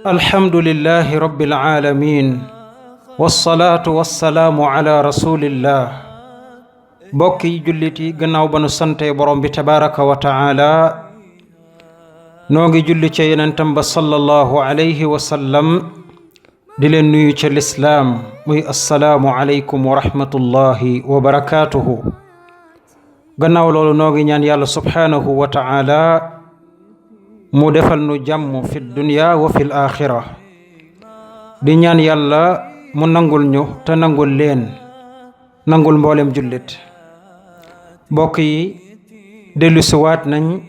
الحمد لله رب العالمين والصلاة والسلام على رسول الله بوكي جلتي غناو بنو سانتي بروم بي تبارك وتعالى نوغي جولي تي يننتم صلى الله عليه وسلم di leen nuyu ci lislaam muy assalaamu aleykum wa rahmatullahi wa barakaatuhu gannaaw loolu noo ngi ñaan yàlla subhaanahu wa ta'ala mu defal nu jàmm fi dunya wa fil aaxira di ñaan yàlla mu nangul ñu te nangul leen nangul mboolem jullit mbokk yi dellusiwaat nañ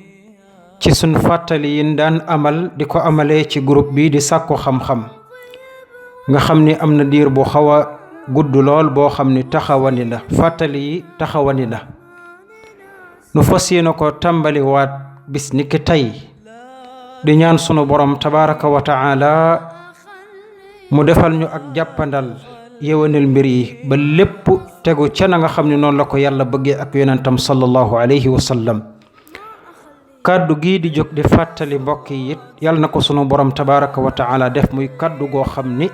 ci sun fàttali yin daan amal di ko amalee ci groupe bi di sàkku xam-xam nga xamni amna diir bu xawa gudd lool boo xam ni taxawani la fàttali yi taxawani la nu fas yéene ko tàmbali waat bis ni ki tey di ñaan sunu borom tabaraka wa taala mu defal ñu ak jàppandal yewenel mbir yi ba lépp tegu ca na nga xam ni noonu la ko yàlla bëggee ak yonentam sallallahu alayhi wa sallam kaddu gii di jóg di fàttali mbokk yi it yàlla na ko sunu borom tabaraka wa taala def muy kaddu goo xam ni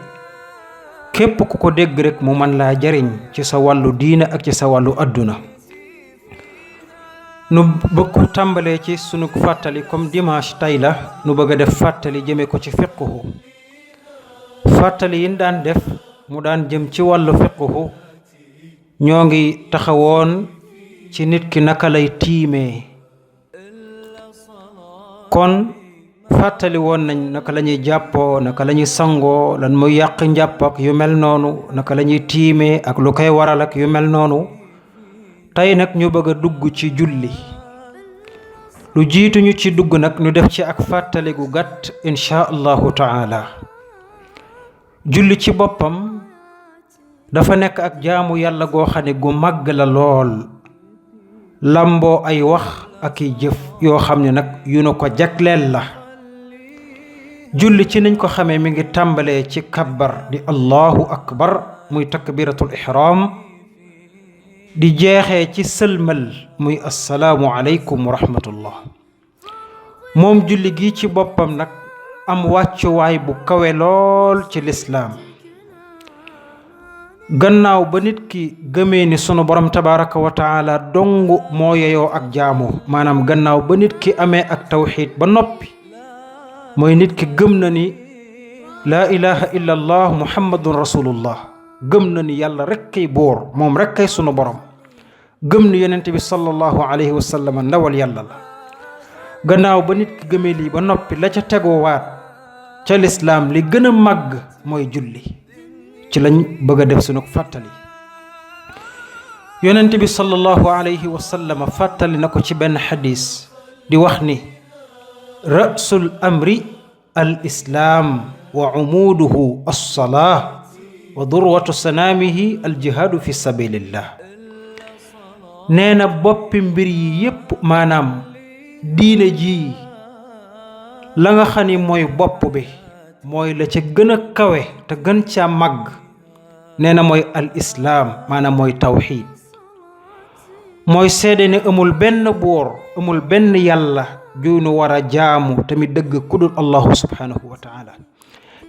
képp ku ko dégg rek mu man laa jariñ ci sa wàllu diina ak ci sa wàllu adduna nu bëgg ko tàmbalee ci sunu fàttali comme dimanche tey la nu bëgg a def fàttali jëme ko ci fiqhu fàttali yin daan def mu daan jëm ci wàllu fiqhu ñoo ngi taxawoon ci nit ki naka lay tiimee kon fàttali woon nañ naka lañuy jàppoo naka lañuy sangoo lan muy yàq njàpp ak yu mel noonu naka lañuy tiimee ak lu koy waral ak yu mel noonu tey nag ñu bëgg a dugg ci julli lu jiitu ñu ci dugg nag ñu def ci ak fàttali gu gàtt insha allahu taala julli ci boppam dafa nekk ak jaamu yàlla goo xam ne gu màgg la lool lamboo ay wax ak i jëf yoo xam ne nag yu nu ko jagleel la julli ci niñ ko xamee mi ngi tàmbalee ci kabbar di allahu akbar muy takbiratul ihram di jeexee ci sëlmal muy assalaamu aleykum wa rahmatullah moom julli gi ci boppam nag am wàccuwaay bu kawe lool ci lislaam gannaaw ba nit ki gëmee ni sunu borom tabaraka wa taala dong moo yeyoo ak jaamu maanaam gannaaw ba nit ki amee ak tawxiid ba noppi mooy nit ki gëm na ni laa ilaha illa allah muhammadun rasulullah gëm na ni yàlla rek kay boor moom rek kay sunu borom gëm ni yonent bi sallallahu alayhi wa sallam ndawal yàlla la gannaaw ba nit ki gëmee lii ba noppi la ca tegoowaat ca lislaam li gën a màgg mooy julli ci lañ bëgg a def sunu fàttali yonent bi sallallahu alayhi wa sallam fàttali na ko ci benn xadis di wax ni ra'sul amri al islaam wa umuduhu as-salaat wa durwatu sanaamihi al jihaadu fi sabilillah nee na boppi mbir yi yépp maanaam diine ji la nga xam ni mooy bopp bi mooy la ca gën a kawe te gën caa màgg nee na mooy al islaam maanaam mooy tawxiid mooy seede ne amul benn buur amul benn yàlla juunu war a jaamu tamit dëgg ku dul allahu subhanahu wa taala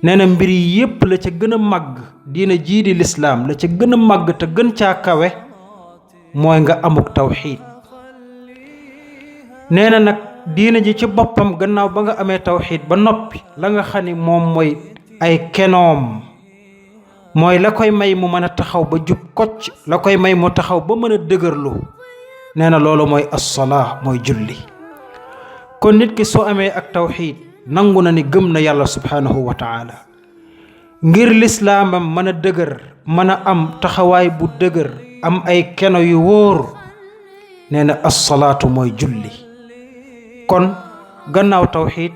nee na mbir yi yépp la ca gën a màgg diina jii di lislaam la ca gën a màgg te gën caa kawe mooy nga amuk tawxiid nee na nag diina ji ci boppam gannaaw ba nga amee tawxiid ba noppi la nga xam ni moom mooy ay kenoom mooy la koy may mu mën a taxaw ba jub kocc la koy may mu taxaw ba mën a dëgërlu nee na loolu mooy as-salaa mooy julli kon nit ki soo amee ak tawxiid nangu na ni gëm na yàlla subhanahu wa taala ngir lislaamam mën a dëgër mën a am taxawaay bu dëgër am ay keno yu wóor nee na as-salaatu mooy julli kon gannaaw tawxiid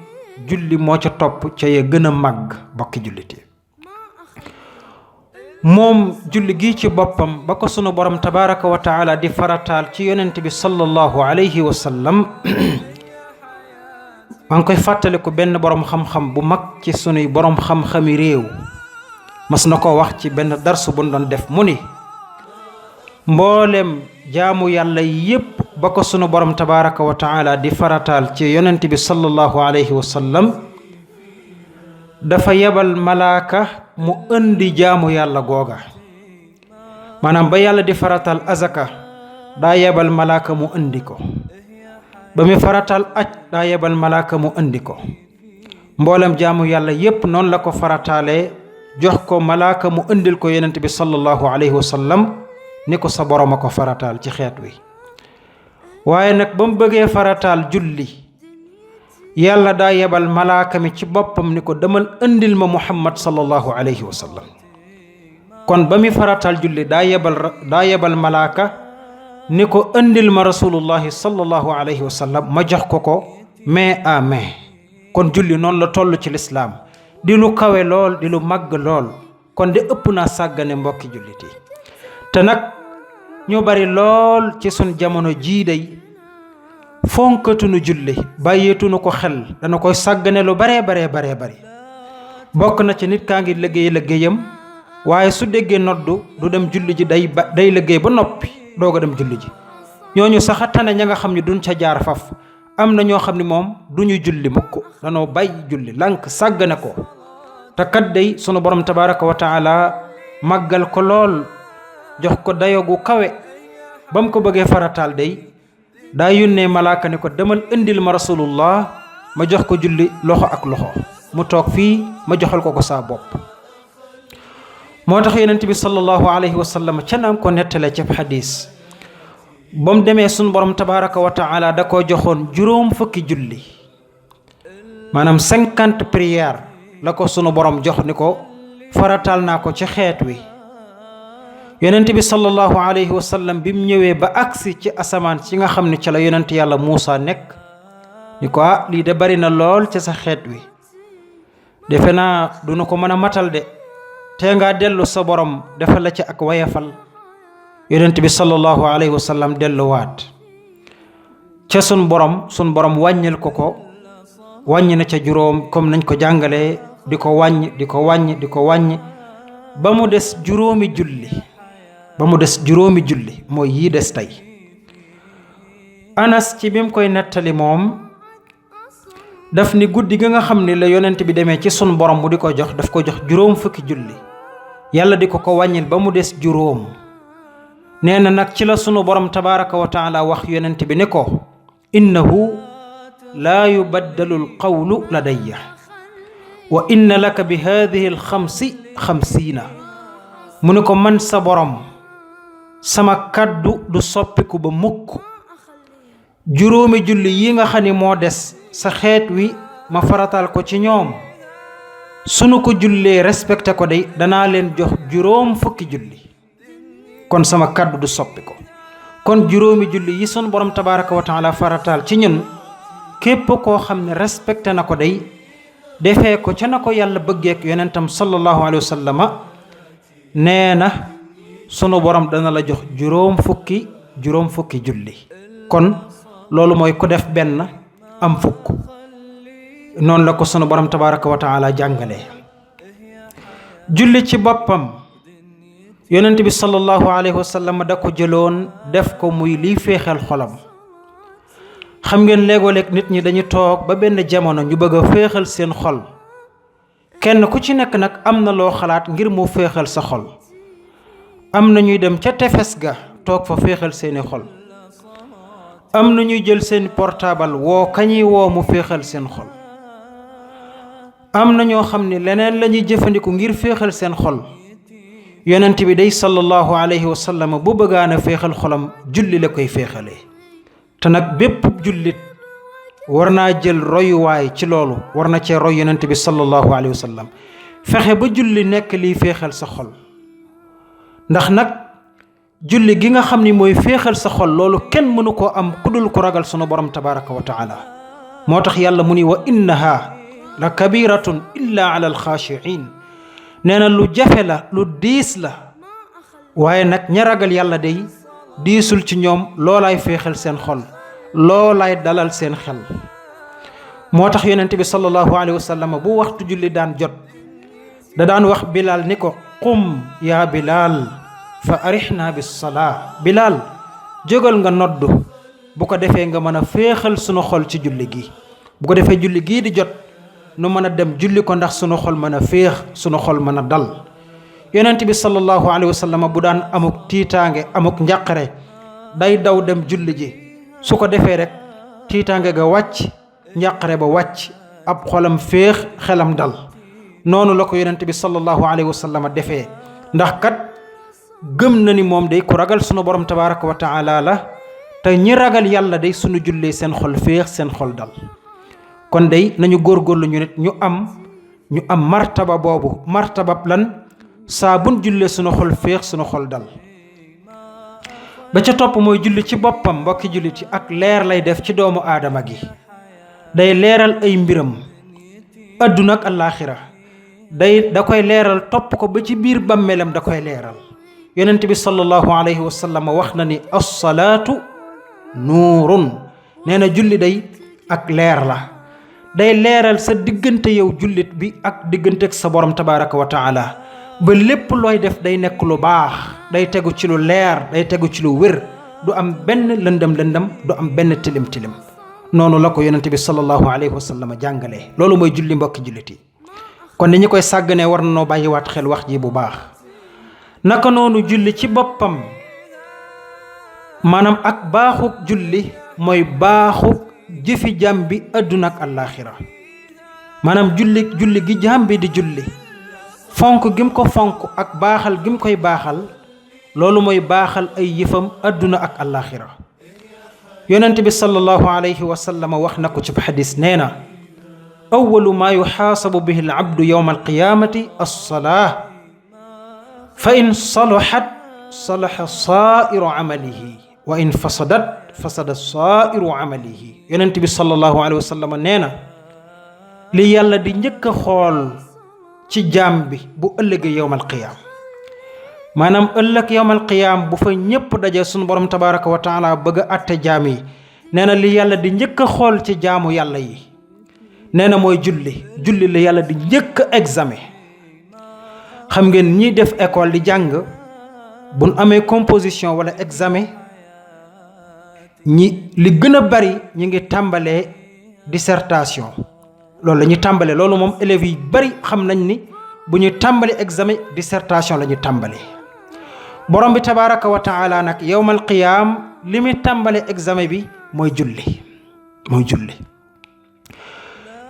julli moo ca topp ca ya gën a màgg bokki julliti moom julli gi ci boppam ba ko sunu borom tabaraka wa taala di farataal ci yonent bi sallallahu alayhi wa sallam maa ngi koy fàttali ko benn borom xam-xam bu mag ci sunuy borom xam-xami réew mas na ko wax ci benn darsu bu doon def mu ni mboolem jaamu yàlla yépp ba ko sunu borom tabaraka wa taala di farataal ci yonent bi sallallahu alayhi wa sallam dafa yebal malaaka mu indi jaamu yàlla googa maanaam ba yàlla di faratal azaka daa yebal malaaka mu indi ko ba mu faratal aj daa yebal malaaka mu indi ko mboolem jaamu yàlla yépp noonu la ko farataalee jox ko malaaka mu indil ko yonent bi sallallahu alayhi wa sallam ni ko sa borom a ko farataal ci xeet wi waaye nag ba mu bëggee farataal julli yàlla daa yebal malaaka mi ci boppam ni ko demal indil ma muhammad sallallahu alayhi wa sallam kon ba mu farataal julli daa yebal malaaka ni ko indil ma rasulullahi sallallahu alayhi wa sallam ma jox ko main à main kon julli noonu la toll ci lislaam di lu kawe lool di lu màgg lool kon de ëpp naa sàggane mbokki jullit yi te nag ñu bari lool ci sun jamono jii day fonkatunu julli bàyyeetunu ko xel dana koy sàggane lu bare bokk na ci nit kaa ngi liggéeyam waaye su déggee noddu du dem julli ji day liggéey ba noppi doog a dem julli ji ñooñu sax a tane ña nga xam ne duñ ca jaar faf am na ñoo xam ne moom du ñu julli mukk danoo bàyyi julli lànk sàggane ko te kat day sunu borom tabaraka wa taala màggal ko lool jox ko dayogu kawe ba mu ko bëggee farataal day daa yónnee malaaka ne ko demal indil ma rasulullah ma jox ko julli loxo ak loxo mu toog fii ma joxal ko saa bopp moo tax yonent bi sallallahu alayhi wa sallam ca naam ko nettale ci xadis ba mu demee sunu borom tabaraka wa taala da koo joxoon juróom fukki julli maanaam 50 prières la ko sunu borom jox ni ko farataal naa ko ci xeet wi yonent bi sallallahu alayhi wa sallam bi mu ñëwee ba agsi ci asamaan ci nga xam ne ci la yonent yàlla Muusa nekk ni ko lii de bari na lool ci sa xeet wi defe naa duna ko mën a matal de te nga dellu sa borom defal la ci ak wayafal yonent bi sallallahu alayhi wa sallam delluwaat ca sun borom wàññil ko wàññi na ca juróom comme nañ ko jàngalee di ko wàññi ba mu des juróomi julli mooy yii des tey Anas ci bi mu koy nettali moom daf ni guddi ga nga xam ni la yonent bi demee ci sun borom mu di ko jox daf ko jox juróom fukki julli yàlla di ko wàññil ba mu des juróom nee na nag ci la sunu borom tabaraka wa taala wax yonent bi ne ko innahu laa yubaddalu alqawlu ladayya wa inna laka bi hadihi alxamsi xamsiina mu ne ko man sa borom sama kaddu du soppiku ba mukk juróomi julli yi nga xam ni moo des sa xeet wi ma faratal ko ci ñoom sunu ko jullee respecté ko day danaa leen jox juróom fukki julli kon sama kaddu du soppi ko kon juróomi julli yi sunu borom tabaraka wa taala faratal ci ñun képp koo xam ne respecté na ko day defee ko ca na ko yàlla bëggeek yonentam sallallahu alayhi wa sallama nee na sunu borom dana la jox juróom fukki julli kon loolu mooy ku def benn am fukk noonu la ko sunu borom tabaraka wa taala jàngalee julli ci boppam yonent bi sallallahu alayhi wa sallam da ko jëloon def ko muy liy féexal xolam xam ngeen léegoo-léeg nit ñi dañu toog ba benn jamono ñu bëgg a féexal seen xol kenn ku ci nekk nag am na loo xalaat ngir mu féexal sa xol am na ñuy dem ca tefes ga toog fa féexal seeni xol am na ñuy jël seen portable woo kañuy woo mu féexal seen xol am na ñoo xam ne leneen la ñuy jëfandiku ngir féexal seen xol yonent bi day sallallahu alayhi wa sallam bu bëggaan a féexal xolam julli la koy féexalee te nag bépp jullit war naa jël royuwaay ci loolu war na cee roy yonent bi sallallahu alayhi wa sallam fexe ba julli nekk liy féexal sa xol ndax nag julli gi nga xam ni mooy féexal sa xol loolu kenn mënu koo am ku dul ku ragal sunu borom tabaraka wa taala moo tax yàlla mu ni wa innaha la kabiratun illa ala alxaashiin nee na lu jafe la lu diis la waaye nag ña ragal yàlla day diisul ci ñoom loolaay féexal seen xol loolaay dalal seen xel moo tax yonent bi sallallahu alayhi wa sallam bu waxtu julli daan jot da daan wax Bilaal ni ko qum yaa Bilaal fa arixna bis salaa Bilaal jógal nga noddu bu ko defee nga mën a féexal sunu xol ci julli gi bu ko defee julli gii di jot nu mën a dem julli ko ndax sunu xol mën a féex sunu xol mën a dal. yonent bi sallallahu alayhi wa sallam bu daan amuk tiitaange amuk njàqare day daw dem julli ji, su ko defee rek tiitaange ga wàcc, njàqare ba wàcc, ab xolam féex, xelam dal. noonu la ko yonent bi sallallahu alayhi wa sallam defee, ndax kat gëm na ni moom day ku ragal sunu borom tabaraka wa taala la, te ñi ragal yàlla day sunu jullee seen xol féex, seen xol dal. kon day nañu góorgóorlu ñu nit ñu am martaba boobu, martabab lan saa buñ jullee sunu xol féex, sunu xol dal. ba ca topp mooy julli ci boppam mbokki jullit yi ak leer lay def ci doomu aadama gi, day leeral ay mbiram adduna ak alaaxira, da koy leeral topp ko ba ci biir bàmmeelam da koy leeral. yonent bi sallallahu alayhi wa sallam wax na ni as-salaatu nuurun, nee na julli day ak leer la, day leeral sa diggante yow jullit bi ak diggante ak sa borom tabaraka wa taala, ba lépp looy def day nekk lu baax, day tegu ci lu leer, day tegu ci lu wér, du am benn lëndam du am benn tilim tilim. noonu la ko yonent bi sallallahu alayhi wa sallam jàngalee. loolu mooy julli mbokki jullit yi. kon ni ñu koy sàgganee war na noo bàyyiwaat xel wax ji bu baax. naka noonu julli ci boppam maanaam ak baaxuk julli mooy baaxuk jëfi jàmm bi adduna ak àllaaxira. maanaam julli gi jàmm bi di julli, fonk gim ko fonk ak baaxal gim koy baaxal, loolu mooy baaxal ay yëfam adduna ak àllaaxira. yonent bi sallallahu alayhi wa sallam wax na ko ci xadis, nee na awwalu maa yuxaasabu bihi al-abdu yawma al-qiyaamati as-salaat, fa in salahat salaha saa'iru amalihi wa in fasadat fasada saa'iru amalihi. yonent bi sallallahu alayhi wa sallam nee na li yàlla di njëkk a xool ci jaam bi bu ëllëgee yawmal qiyaam, maanaam ëllëg yawmal qiyaam bu fa ñépp daje sunu borom tabaraka wa taala bëgg a atte jaam yi, nee na li yàlla di njëkk a xool ci jaamu yàlla yi, nee na mooy julli la yàlla di njëkk a examen. xam ngeen ñi def école di jàng, buñ amee composition wala examen, li gën a bari ñi ngi tàmbalee dissertation. loolu la ñuy tàmbalee, loolu moom élèves yi bari xam nañ ni bu ñuy tàmbali examen dissertation la ñuy tàmbalee. borom bi tabaraka wa taala nag yawmal qiyaam li muy tàmbale examen bi mooy julli.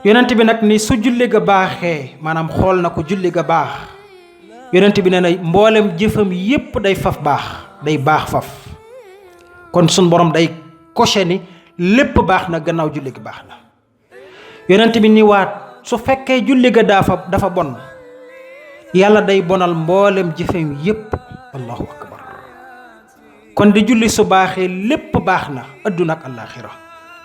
yonent bi nag ni su julli ga baaxee, maanaam xool na ko julli ga baax, yonent bi nee na mboolem jëfam yépp day baax faf. kon sun borom day coché ni lépp baax na gannaaw julli ga baax na. yonent bi ni waat su fekkee julli ga dafa bon, yàlla day bonal mboolem jëfam yépp. allahu akbar. kon di julli su baaxee lépp baax na adduna ak alaxira,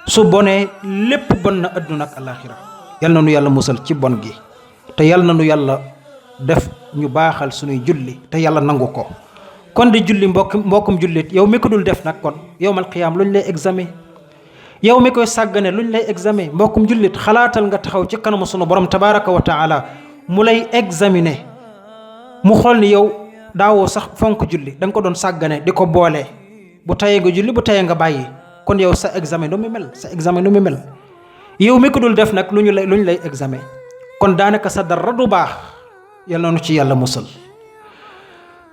su bonee lépp bon na adduna ak alaxira. yal na nu yàlla musal ci bon gi, te yal na nu yàlla def ñu baaxal suñuy julli te yàlla nangu ko. kon di julli mbokkum jullit, yow mi ko dul def nag kon yawmal qiyaam luñ lay examen, yow mi koy sàggane luñ lay examen. mbokkum jullit, xalaatal nga taxaw ci kanamu sunu borom tabaraka wa taala mu lay examiner, mu xool ni yow daawoo sax fonk julli, da nga ko doon sàggane di ko boole, bu tayee nga julli bu tayee nga bàyyi. kon yow sa examen nu mu mel, yow mi ko dul def nag luñ lay examen. kon daanaka sa dara du baax. yal na nu ci yàlla musal.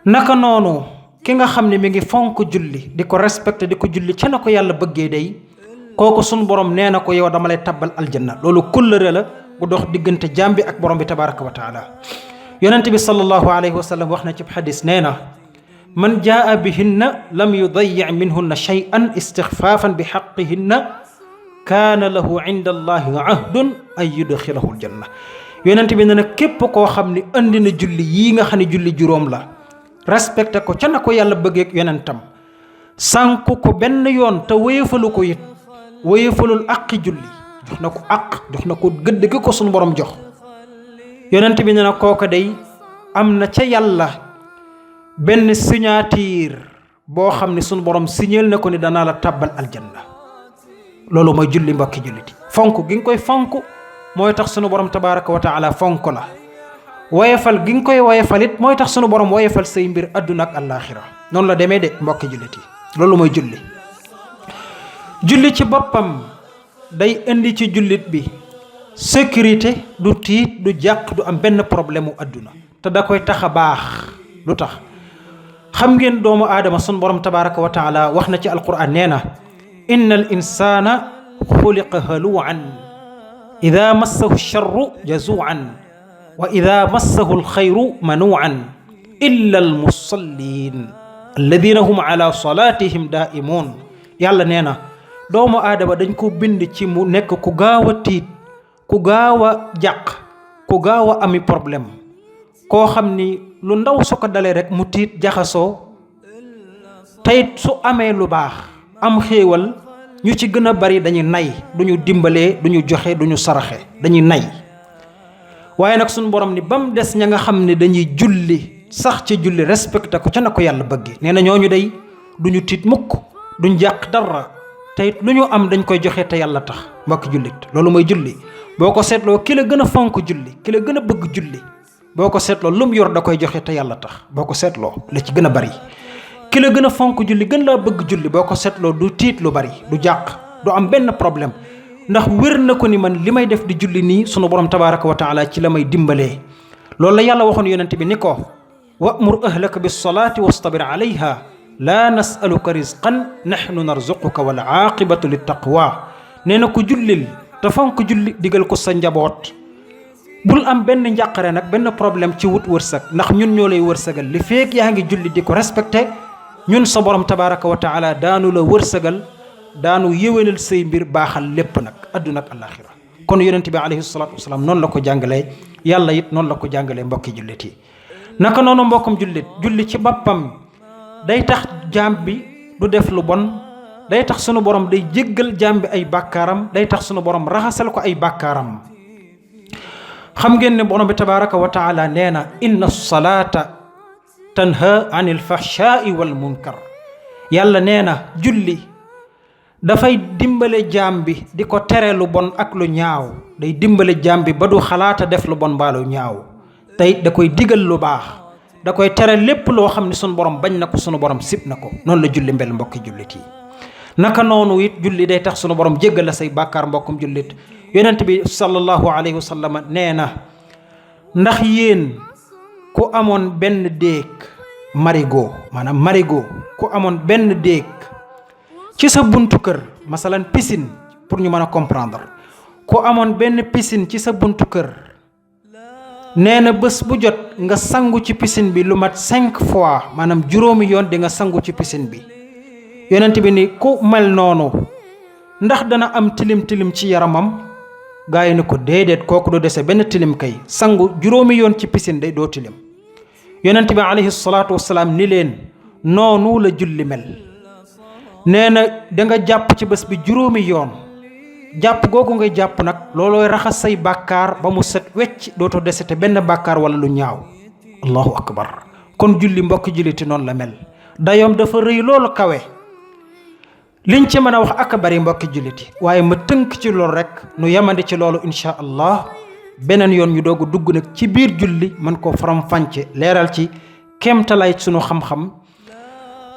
naka noonu ki nga xam ne mi ngi fonk julli di ko respecté di ko julli ca na ko yàlla bëggee day, kooku sunu borom nee na ko yow dama lay tabbal aljanna. loolu kóllëre la bu dox diggante jaam bi ak borom bi tabaraka wa taala. yonent bi sallallahu alayhi wa sallam wax na ci xadis, nee na man jaa bihinna lam yudayi minhunna shay'an istixfaafan bi xaqihinna kaana lahu inda allahi ahdun ay yudxilahu aljanna. yonent bi nee na képp koo xam ne andi na julli yii nga xam ne julli juróom la, respecté ko ca na ko yàlla bëggeeg yonentam, sànku ko benn yoon te wéyefalu ko it, wéyefalul aqi julli, jox na ko gëdd gi ko sunu borom jox. yonent bi nee na kooka day am na ca yàlla benn signature boo xam ne sunu borom signeel na ko ni danaa la tàbbal aljanna. loolu mooy julli mbokki julliti. fonk gi nga koy fonk mooy tax sunu borom tabaraka wa taala fonk la. woyefal gi nga koy woyefal it mooy tax sunu borom woyefal say mbir adduna ak àllaaxira. noonu la demee de mbokki julliti. loolu mooy julli ci boppam day indi ci jullit bi sécurité du tiit du jàq du am benn problème mu àdduna te da koy tax a baax. lu tax xam ngeen doomu aadama sun borom tabaraka wa taala wax na ci alquran nee na inna al insana xuliqa haluan ida massahu charru jazuan wa ida massahu alxayru manuan illa almusallin alladina hum ala salatihim daimun. yàlla nee na doomu aadama dañ ko bind ci mu nekk ku gaaw a tiit ku gaaw a jàq ku gaaw a ami problème koo xam ni lu ndaw su ko dalee rek mu tiit jaxasoo teyit su amee lu baax am xéewal ñu ci gën a bari dañuy nay duñu dimbalee duñu joxe duñu saraxe dañuy nay. waaye nag suñu borom ni ba mu des ña nga xam ne dañuy julli sax ci julli respecté ko ca na ko yàlla bëgge nee na ñooñu day duñu tiit mukk duñ jàq dara teyit lu ñu am dañ koy joxe te yàlla tax. mbokk jullit loolu mooy julli boo ko seetloo ki la gën a fonk julli ki la gën a bëgg julli boo ko seetloo lu mu yor da koy joxe te yàlla tax. boo ko seetloo la ci gën a bari ki la gën a fonk julli gën laa bëgg julli boo ko seetloo du tiit lu bari du jàq du am benn problème ndax wér na ko ni man li may def di julli nii sunu borom tabaraka wa taala ci la may dimbalee. loolu la yàlla waxoon yonent bi ni ko wa'mur ahlaka bis salaati wastabir alayha laa nasaluka rizqan nahnu narzuquka wal aaqibatu lit taqwa. nee na ko jullil te fonk julli digal ko sa njaboot bul am benn njàqare nag benn problème ci wut wërsëg ndax ñun ñoo lay wërsëgal li feek yaa ngi julli di ko respecté ñun sa borom tabaraka wa taala daanu la wërsëgal daanu yéwénal say mbir baaxal lépp nag adduna ak alaxira. kon yonent bi alayhi salaatu wasalaam noonu la ko jàngalee yàlla it noonu la ko jàngalee mbokki jullit yi. naka noonu mbokkum jullit julli ci boppam day tax jaam bi du def lu bon day tax sunu borom day jéggal jaam bi ay bàkkaaram day tax sunu borom raxasal ko ay bàkkaaram. xam ngeen ne borom bi tabaraka wa taala nee na inna salaata tanha anil fahshaai wal munkar. yàlla nee na julli dafay dimbale jaam bi di ko tere lu bon ak lu ñaaw day dimbale jaam bi ba du xalaata def lu bon mbaa lu ñaaw tey da koy digal lu baax da koy tere lépp loo xam ne sunu borom bañ na ko sunu borom sib na ko. noonu la julli mbel mbokki jullit yi. naka noonu it julli day tax sunu borom jéggal la say bàkkaar mbokkum jullit. yonent bi sallallahu alayhi wa sallam nee na ndax yéen ku amoon benn déeg marigot maanaam marigot ku amoon benn déeg ci sa buntu kër masalan piscine pour ñu mën a comprendre ku amoon benn piscine ci sa buntu kër nee na bés bu jot nga sangu ci piscine bi lu mat 5 fois maanaam juróomi yoon di nga sangu ci piscine bi. yonent bi ni ku mel noonu ndax dana am tilim tilim ci yaramam. gaa yi ni ko déedéet kooku du dese benn tilim kay sangu juróomi yoon ci piscine day doo tilim. yonent bi alayhi salaatu wasalaam ni leen noonu la julli mel. nee na da nga jàpp ci bés bi juróomi yoon jàpp googu ngay jàpp nag loolooy raxas say bàkkaar ba mu set wecc dootoo dese te benn bàkkaar wala lu ñaaw. allahu akbar. kon julli mbokki julliti noonu la mel dayoom dafa rëy loolu kawe. liñ ci mën a wax ak bari mbokki julliti waaye ma tënk ci loolu rek nu yemandi ci loolu insha allah beneen yoon ñu doog a dugg nag ci biir julli mën koo faram-fànce leeral ci kéemtalaay sunu xam-xam.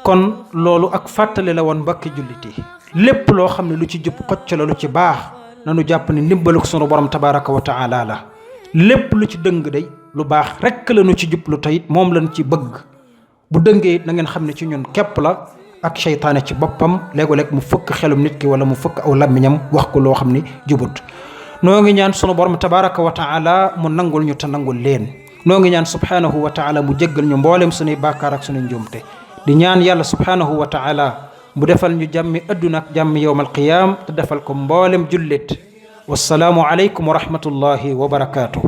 kon loolu ak fàttali la woon mbokki julliti lépp loo xam ne lu ci jub xocc la lu ci baax nanu jàpp ne ndimbalu sunu borom tabaraka wa taala la. lépp lu ci dëng day lu baax rekk la nu ci jublu tayit moom lañ ci bëgg bu dëngee it na ngeen xam ne ci ñun képp la ak seytaane ci boppam léego-léeg mu fëkk xelum nit ki wala mu fëkk aw làmmiñam wax ko loo xam ni jubut. noo ngi ñaan sunu borom tabaraka wa taala mu nangul ñu te nangul leen. noo ngi ñaan subhanahu wa taala mu jéggal ñu mboolem sunuy bàkkaar ak sunuy njuumte. di ñaan yàlla subhanahu wa taala mu defal ñu jàmmi adduna ak jàmmi yowmal qiyaam te defal ko mboolem jullit. wassalaamu aleykum wa rahmatullahi wa barakaatuh.